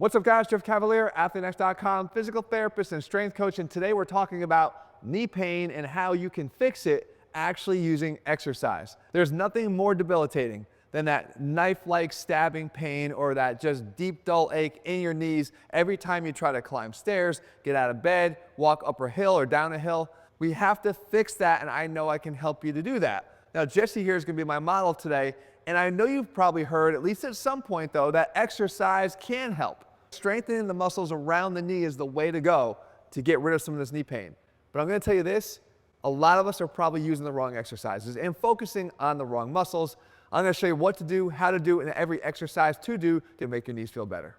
What's up guys, Jeff Cavalier, ATHLEAN-X.com, physical therapist and strength coach, and today we're talking about knee pain and how you can fix it actually using exercise. There's nothing more debilitating than that knife-like stabbing pain or that just deep dull ache in your knees every time you try to climb stairs, get out of bed, walk up a hill or down a hill. We have to fix that, and I know I can help you to do that. Now Jesse here is going to be my model today, and I know you've probably heard, at least at some point though, that exercise can help. Strengthening the muscles around the knee is the way to go to get rid of some of this knee pain. But I'm going to tell you this, a lot of us are probably using the wrong exercises and focusing on the wrong muscles. I'm going to show you what to do, how to do, and every exercise to do to make your knees feel better.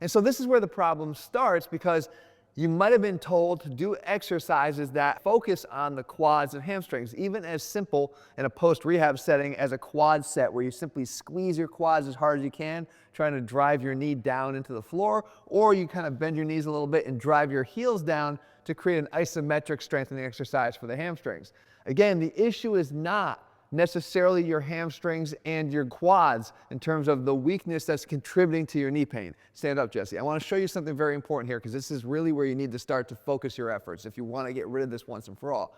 And so this is where the problem starts, because you might have been told to do exercises that focus on the quads and hamstrings, even as simple in a post-rehab setting as a quad set where you simply squeeze your quads as hard as you can, trying to drive your knee down into the floor, or you kind of bend your knees a little bit and drive your heels down to create an isometric strengthening exercise for the hamstrings. Again, the issue is not necessarily your hamstrings and your quads in terms of the weakness that's contributing to your knee pain. Stand up, Jesse. I want to show you something very important here, because this is really where you need to start to focus your efforts if you want to get rid of this once and for all.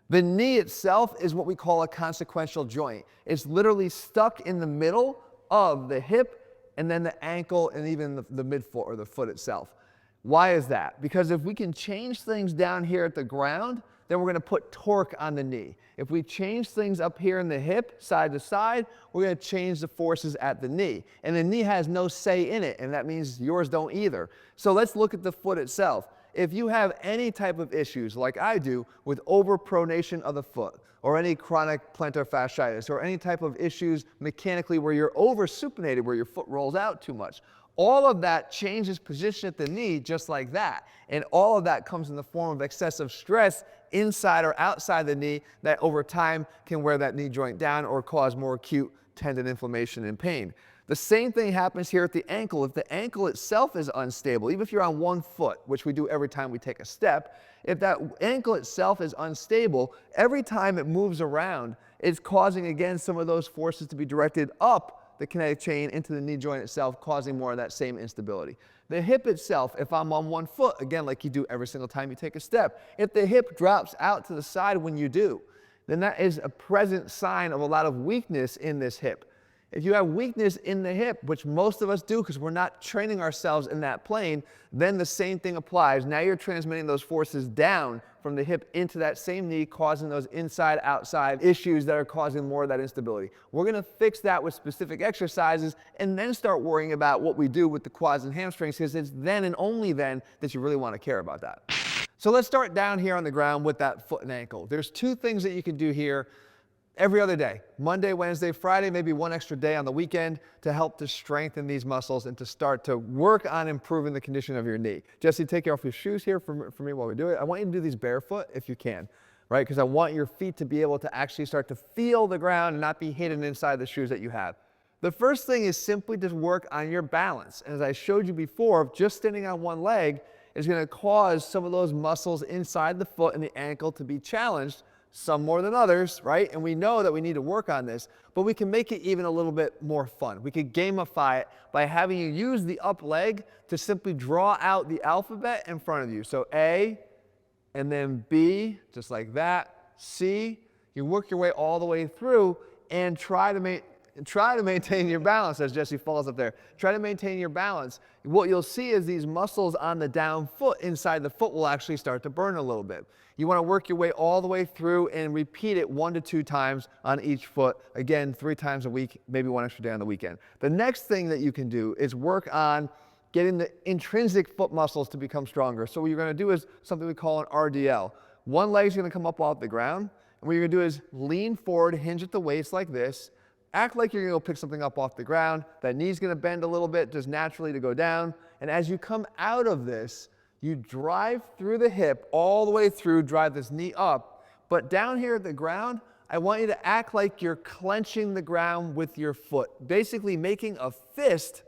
The knee itself is what we call a consequential joint. It's literally stuck in the middle of the hip and then the ankle and even the midfoot or the foot itself. Why is that? Because if we can change things down here at the ground, then we're going to put torque on the knee. If we change things up here in the hip, side to side, we're going to change the forces at the knee. And the knee has no say in it, and that means yours don't either. So let's look at the foot itself. If you have any type of issues, like I do, with overpronation of the foot, or any chronic plantar fasciitis, or any type of issues mechanically where you're oversupinated, where your foot rolls out too much, all of that changes position at the knee just like that. And all of that comes in the form of excessive stress inside or outside the knee that over time can wear that knee joint down or cause more acute tendon inflammation and pain. The same thing happens here at the ankle. If the ankle itself is unstable, even if you're on one foot, which we do every time we take a step, if that ankle itself is unstable, every time it moves around, it's causing, again, some of those forces to be directed up the kinetic chain into the knee joint itself, causing more of that same instability. The hip itself, if I'm on one foot, again, like you do every single time you take a step, if the hip drops out to the side when you do, then that is a present sign of a lot of weakness in this hip. If you have weakness in the hip, which most of us do because we're not training ourselves in that plane, then the same thing applies. Now you're transmitting those forces down from the hip into that same knee, causing those inside-outside issues that are causing more of that instability. We're going to fix that with specific exercises and then start worrying about what we do with the quads and hamstrings, because it's then and only then that you really want to care about that. So let's start down here on the ground with that foot and ankle. There's two things that you can do here every other day, Monday, Wednesday, Friday, maybe one extra day on the weekend, to help to strengthen these muscles and to start to work on improving the condition of your knee. Jesse, take off your shoes here for me while we do it. I want you to do these barefoot if you can, right? Because I want your feet to be able to actually start to feel the ground and not be hidden inside the shoes that you have. The first thing is simply to work on your balance. As I showed you before, just standing on one leg is going to cause some of those muscles inside the foot and the ankle to be challenged, some more than others, right? And we know that we need to work on this, but we can make it even a little bit more fun. We could gamify it by having you use the up leg to simply draw out the alphabet in front of you. So A, and then B, just like that, C. You work your way all the way through and try to maintain your balance as Jesse falls up there. Try to maintain your balance. What you'll see is these muscles on the down foot inside the foot will actually start to burn a little bit. You want to work your way all the way through and repeat it 1 to 2 times on each foot. Again, 3 times a week, maybe one extra day on the weekend. The next thing that you can do is work on getting the intrinsic foot muscles to become stronger. So what you're going to do is something we call an RDL. One leg's going to come up off the ground, and what you're going to do is lean forward, hinge at the waist like this. Act like you're going to go pick something up off the ground. That knee's going to bend a little bit just naturally to go down. And as you come out of this, you drive through the hip all the way through, drive this knee up. But down here at the ground, I want you to act like you're clenching the ground with your foot, basically making a fist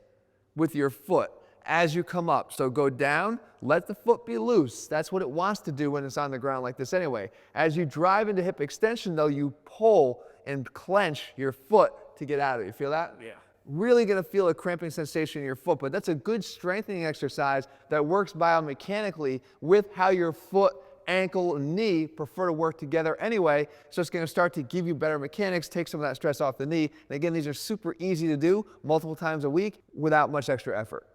with your foot as you come up. So go down, let the foot be loose. That's what it wants to do when it's on the ground like this anyway. As you drive into hip extension, though, you pull and clench your foot to get out of it. You feel that? Yeah. really going to feel a cramping sensation in your foot. But that's a good strengthening exercise that works biomechanically with how your foot, ankle, and knee prefer to work together anyway. So it's going to start to give you better mechanics, take some of that stress off the knee. And again, these are super easy to do multiple times a week without much extra effort.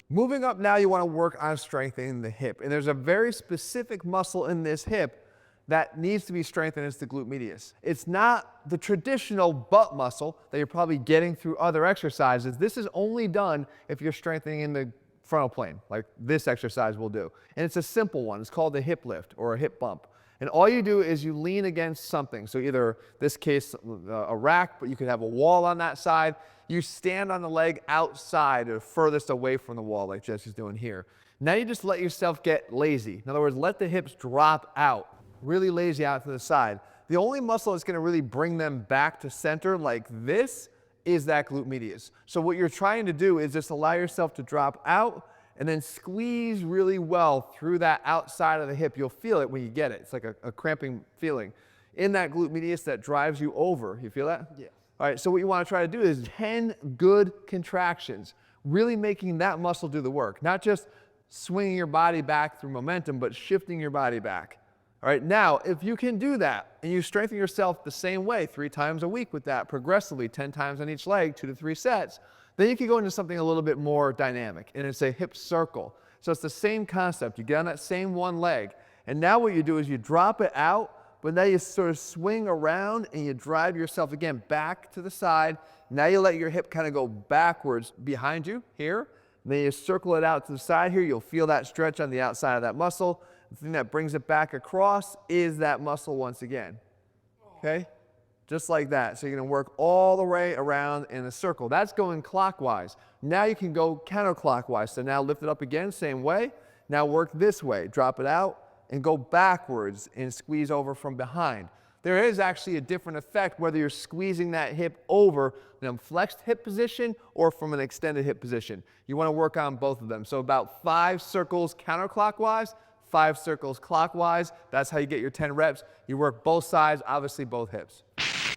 Moving up now, you want to work on strengthening the hip. And there's a very specific muscle in this hip that needs to be strengthened. It's the glute medius. It's not the traditional butt muscle that you're probably getting through other exercises. This is only done if you're strengthening in the frontal plane, like this exercise will do. And it's a simple one. It's called the hip lift or a hip bump. And all you do is you lean against something. So either, this case, a rack, but you could have a wall on that side. You stand on the leg outside or furthest away from the wall, like Jesse's doing here. Now you just let yourself get lazy. In other words, let the hips drop out. Really lazy out to the side. The only muscle that's going to really bring them back to center like this is that glute medius. So what you're trying to do is just allow yourself to drop out and then squeeze really well through that outside of the hip. You'll feel it when you get it. It's like a cramping feeling in that glute medius that drives you over. You feel that? Yeah. All right, so what you want to try to do is 10 good contractions, really making that muscle do the work. Not just swinging your body back through momentum, but shifting your body back. All right, now, if you can do that and you strengthen yourself the same way 3 times a week with that progressively, 10 times on each leg, 2 to 3 sets, then you can go into something a little bit more dynamic, and it's a hip circle. So it's the same concept. You get on that same one leg, and now what you do is you drop it out, but now you sort of swing around and you drive yourself again back to the side. Now you let your hip kind of go backwards behind you here. And then you circle it out to the side here. You'll feel that stretch on the outside of that muscle. The thing that brings it back across is that muscle once again. Okay? Just like that. So you're going to work all the way around in a circle. That's going clockwise. Now you can go counterclockwise. So now lift it up again, same way. Now work this way. Drop it out and go backwards and squeeze over from behind. There is actually a different effect whether you're squeezing that hip over in a flexed hip position or from an extended hip position. You want to work on both of them. So about 5 circles counterclockwise, 5 circles clockwise. That's how you get your 10 reps. You work both sides, obviously both hips.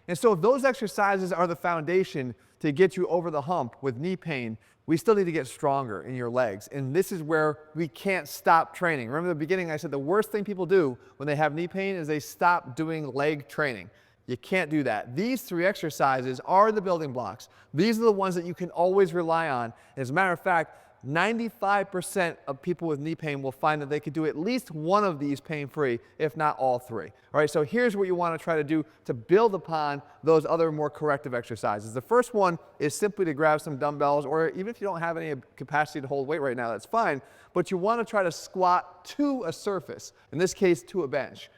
And so if those exercises are the foundation to get you over the hump with knee pain, we still need to get stronger in your legs. And this is where we can't stop training. Remember at the beginning I said the worst thing people do when they have knee pain is they stop doing leg training. You can't do that. These 3 exercises are the building blocks. These are the ones that you can always rely on. As a matter of fact, 95% of people with knee pain will find that they could do at least one of these pain-free, if not all 3. All right, so here's what you want to try to do to build upon those other more corrective exercises. The first one is simply to grab some dumbbells, or even if you don't have any capacity to hold weight right now, that's fine, but you want to try to squat to a surface, in this case to a bench.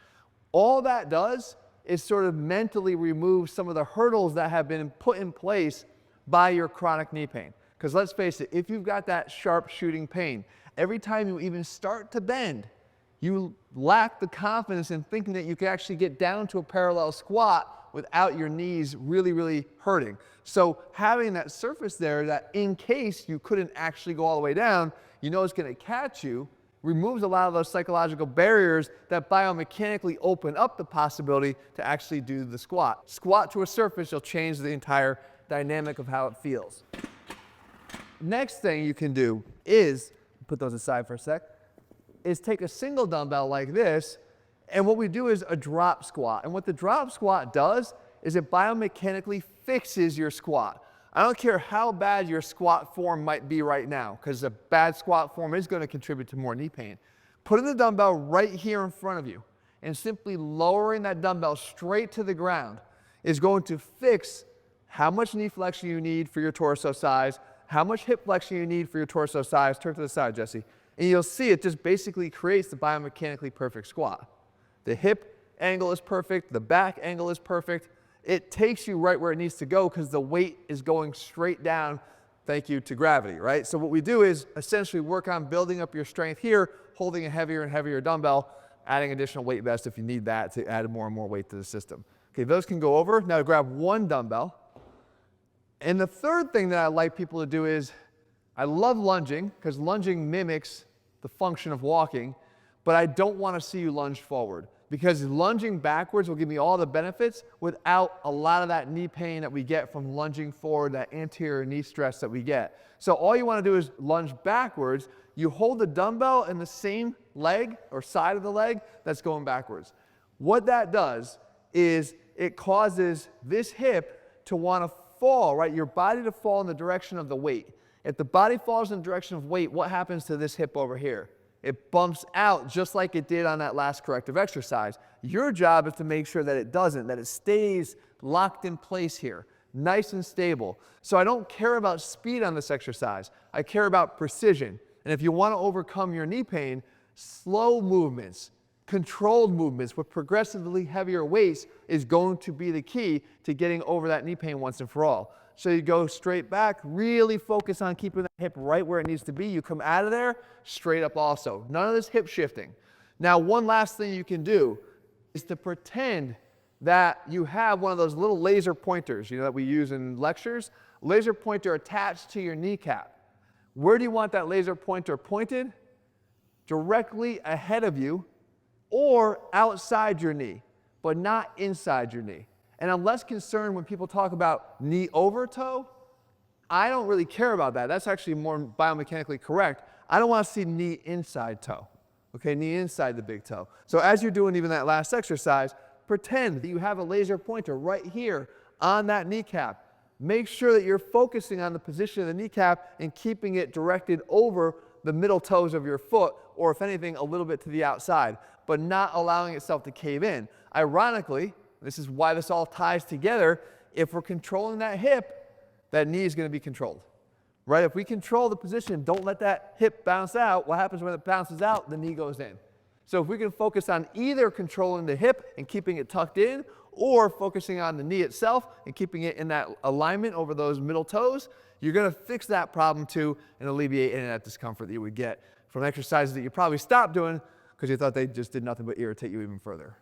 All that does is sort of mentally remove some of the hurdles that have been put in place by your chronic knee pain. Because let's face it, if you've got that sharp shooting pain, every time you even start to bend, you lack the confidence in thinking that you can actually get down to a parallel squat without your knees really, really hurting. So having that surface there that in case you couldn't actually go all the way down, you know it's going to catch you, removes a lot of those psychological barriers that biomechanically open up the possibility to actually do the squat. Squat to a surface, you'll change the entire dynamic of how it feels. Next thing you can do is, put those aside for a sec, is take a single dumbbell like this, and what we do is a drop squat. And what the drop squat does is it biomechanically fixes your squat. I don't care how bad your squat form might be right now, because a bad squat form is going to contribute to more knee pain. Putting the dumbbell right here in front of you and simply lowering that dumbbell straight to the ground is going to fix how much knee flexion you need for your torso size, how much hip flexion you need for your torso size. Turn to the side, Jesse. And you'll see it just basically creates the biomechanically perfect squat. The hip angle is perfect. The back angle is perfect. It takes you right where it needs to go because the weight is going straight down, thank you to gravity, right? So what we do is essentially work on building up your strength here, holding a heavier and heavier dumbbell, adding additional weight vest if you need that to add more and more weight to the system. Okay, those can go over. Now grab one dumbbell. And the third thing that I like people to do is, I love lunging, because lunging mimics the function of walking, but I don't want to see you lunge forward. because lunging backwards will give me all the benefits without a lot of that knee pain that we get from lunging forward, that anterior knee stress that we get. So all you want to do is lunge backwards. You hold the dumbbell in the same leg or side of the leg that's going backwards. What that does is it causes this hip to want to fall, right? Your body to fall in the direction of the weight. If the body falls in the direction of weight, what happens to this hip over here? It bumps out just like it did on that last corrective exercise. Your job is to make sure that it doesn't, that it stays locked in place here, nice and stable. So I don't care about speed on this exercise. I care about precision. And if you want to overcome your knee pain, slow movements, controlled movements with progressively heavier weights is going to be the key to getting over that knee pain once and for all. So you go straight back, really focus on keeping that hip right where it needs to be. You come out of there, straight up also. None of this hip shifting. Now, one last thing you can do is to pretend that you have one of those little laser pointers, you know, that we use in lectures. Laser pointer attached to your kneecap. Where do you want that laser pointer pointed? Directly ahead of you or outside your knee, but not inside your knee. And I'm less concerned when people talk about knee over toe. I don't really care about that. That's actually more biomechanically correct. I don't want to see knee inside toe, okay, knee inside the big toe. So as you're doing even that last exercise, pretend that you have a laser pointer right here on that kneecap. Make sure that you're focusing on the position of the kneecap and keeping it directed over the middle toes of your foot, or if anything, a little bit to the outside, but not allowing itself to cave in. Ironically, this is why this all ties together. If we're controlling that hip, that knee is going to be controlled, right? If we control the position, don't let that hip bounce out, what happens when it bounces out? The knee goes in. So if we can focus on either controlling the hip and keeping it tucked in, or focusing on the knee itself and keeping it in that alignment over those middle toes, you're going to fix that problem too and alleviate any of that discomfort that you would get from exercises that you probably stopped doing because you thought they just did nothing but irritate you even further.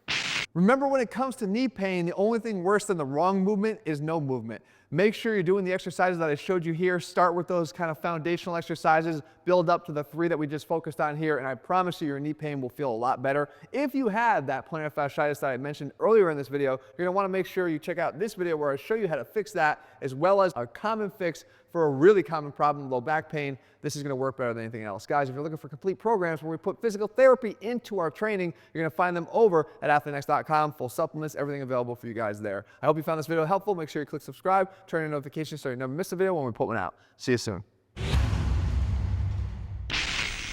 Remember, when it comes to knee pain, the only thing worse than the wrong movement is no movement. Make sure you're doing the exercises that I showed you here. Start with those kind of foundational exercises, build up to the 3 that we just focused on here, and I promise you your knee pain will feel a lot better. If you had that plantar fasciitis that I mentioned earlier in this video, you're going to want to make sure you check out this video where I show you how to fix that, as well as a common fix for a really common problem, low back pain. This is going to work better than anything else. Guys, if you're looking for complete programs where we put physical therapy into our training, you're going to find them over at ATHLEAN-X.com. Full supplements, everything available for you guys there. I hope you found this video helpful. Make sure you click subscribe, turn on notifications so you never miss a video when we put one out. See you soon.